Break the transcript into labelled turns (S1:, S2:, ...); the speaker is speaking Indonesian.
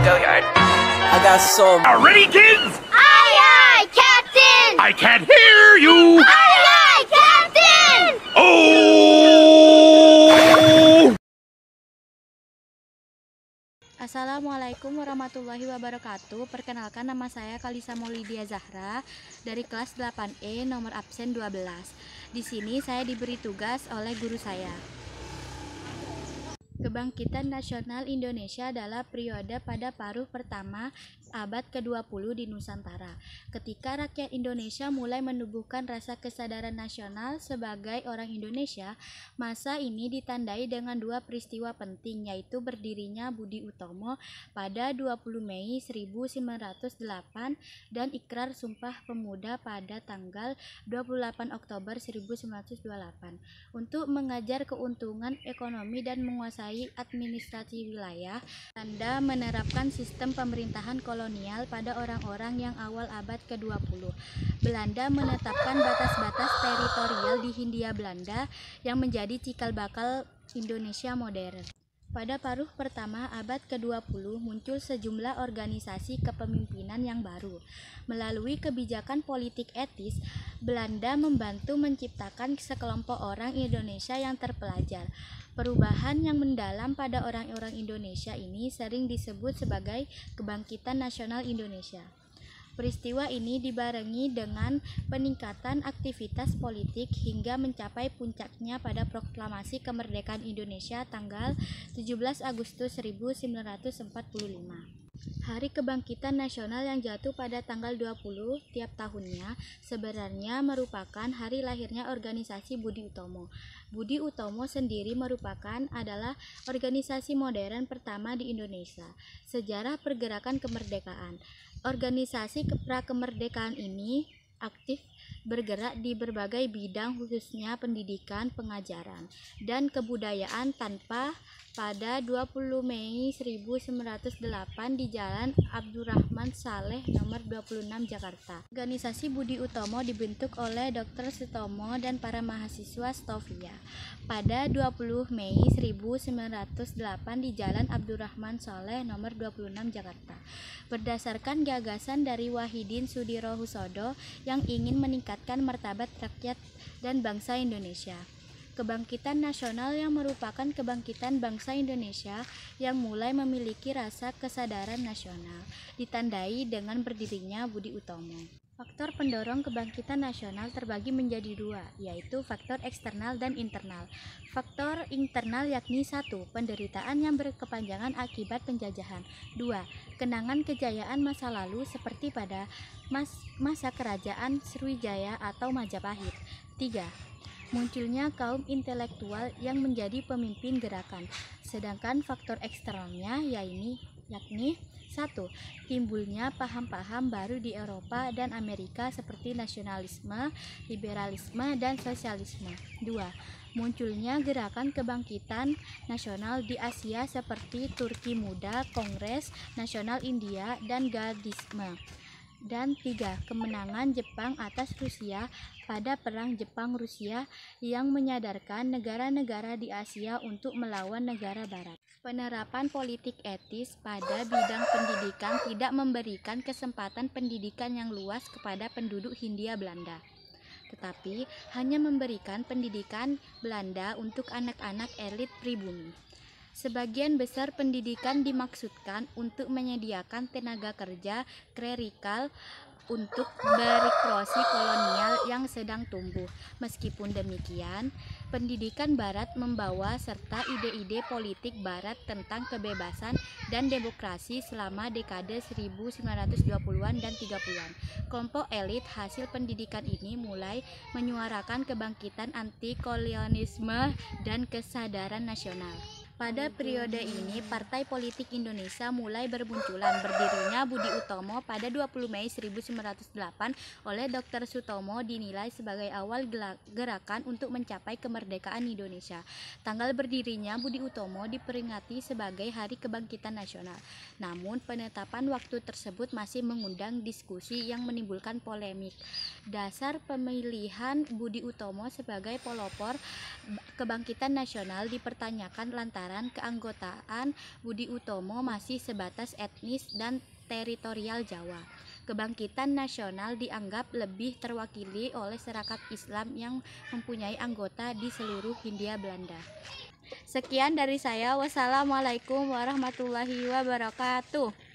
S1: tell you, I got some.
S2: Ready, kids?
S3: Aye, Captain!
S2: I can't hear you.
S3: Aye, Captain!
S2: Oh!
S4: Assalamualaikum warahmatullahi wabarakatuh. Perkenalkan, nama saya Kalisa Maulidia Zahra dari kelas 8E nomor absen 12. Di sini saya diberi tugas oleh guru saya. Kebangkitan Nasional Indonesia adalah periode pada paruh pertama abad ke-20 di Nusantara, ketika rakyat Indonesia mulai menumbuhkan rasa kesadaran nasional sebagai orang Indonesia. Masa ini ditandai dengan dua peristiwa penting, yaitu berdirinya Budi Utomo pada 20 Mei 1908 dan Ikrar Sumpah Pemuda pada tanggal 28 Oktober 1928. Untuk mengajar keuntungan ekonomi dan menguasai administrasi wilayah, Belanda menerapkan sistem pemerintahan kolonial pada orang-orang yang awal abad ke-20. Belanda menetapkan batas-batas teritorial di Hindia Belanda yang menjadi cikal bakal Indonesia modern. Pada paruh pertama abad ke-20 muncul sejumlah organisasi kepemimpinan yang baru. Melalui kebijakan politik etis, Belanda membantu menciptakan sekelompok orang Indonesia yang terpelajar. Perubahan yang mendalam pada orang-orang Indonesia ini sering disebut sebagai Kebangkitan Nasional Indonesia. Peristiwa ini dibarengi dengan peningkatan aktivitas politik hingga mencapai puncaknya pada Proklamasi Kemerdekaan Indonesia tanggal 17 Agustus 1945. Hari Kebangkitan Nasional yang jatuh pada tanggal 20 tiap tahunnya sebenarnya merupakan hari lahirnya organisasi Budi Utomo. Budi Utomo sendiri adalah organisasi modern pertama di Indonesia. Sejarah pergerakan kemerdekaan. Organisasi pra-kemerdekaan ini aktif bergerak di berbagai bidang, khususnya pendidikan, pengajaran, dan kebudayaan pada 20 Mei 1908 di Jalan Abdurrahman Saleh nomor 26 Jakarta. Organisasi Budi Utomo dibentuk oleh Dr. Sutomo dan para mahasiswa Stovia. Pada 20 Mei 1908 di Jalan Abdurrahman Saleh nomor 26 Jakarta. Berdasarkan gagasan dari Wahidin Sudirohusodo yang ingin meningkatkan martabat rakyat dan bangsa Indonesia. Kebangkitan nasional yang merupakan kebangkitan bangsa Indonesia yang mulai memiliki rasa kesadaran nasional, ditandai dengan berdirinya Budi Utomo. Faktor pendorong kebangkitan nasional terbagi menjadi dua, yaitu faktor eksternal dan internal. Faktor internal yakni 1. Penderitaan yang berkepanjangan akibat penjajahan. 2. Kenangan kejayaan masa lalu seperti pada masa kerajaan Sriwijaya atau Majapahit. 3. Munculnya kaum intelektual yang menjadi pemimpin gerakan. Sedangkan faktor eksternalnya yakni 1. Timbulnya paham-paham baru di Eropa dan Amerika seperti nasionalisme, liberalisme, dan sosialisme. 2. Munculnya gerakan kebangkitan nasional di Asia seperti Turki Muda, Kongres Nasional India, dan Gaddisme. Dan 3. Kemenangan Jepang atas Rusia pada Perang Jepang-Rusia yang menyadarkan negara-negara di Asia untuk melawan negara Barat. Penerapan politik etis pada bidang pendidikan tidak memberikan kesempatan pendidikan yang luas kepada penduduk Hindia Belanda, tetapi hanya memberikan pendidikan Belanda untuk anak-anak elit pribumi. Sebagian besar pendidikan dimaksudkan untuk menyediakan tenaga kerja klerikal untuk birokrasi kolonial yang sedang tumbuh. Meskipun demikian, pendidikan Barat membawa serta ide-ide politik Barat tentang kebebasan dan demokrasi selama dekade 1920-an dan 30-an. Kelompok elit hasil pendidikan ini mulai menyuarakan kebangkitan anti-kolonialisme dan kesadaran nasional. Pada periode ini, Partai Politik Indonesia mulai bermunculan. Berdirinya Budi Utomo pada 20 Mei 1908 oleh Dr. Sutomo dinilai sebagai awal gerakan untuk mencapai kemerdekaan Indonesia. Tanggal berdirinya Budi Utomo diperingati sebagai Hari Kebangkitan Nasional. Namun, penetapan waktu tersebut masih mengundang diskusi yang menimbulkan polemik. Dasar pemilihan Budi Utomo sebagai pelopor kebangkitan nasional dipertanyakan lantaran lantaran keanggotaan Budi Utomo masih sebatas etnis dan teritorial Jawa. Kebangkitan nasional dianggap lebih terwakili oleh masyarakat Islam yang mempunyai anggota di seluruh Hindia Belanda. Sekian dari saya. Wassalamualaikum warahmatullahi wabarakatuh.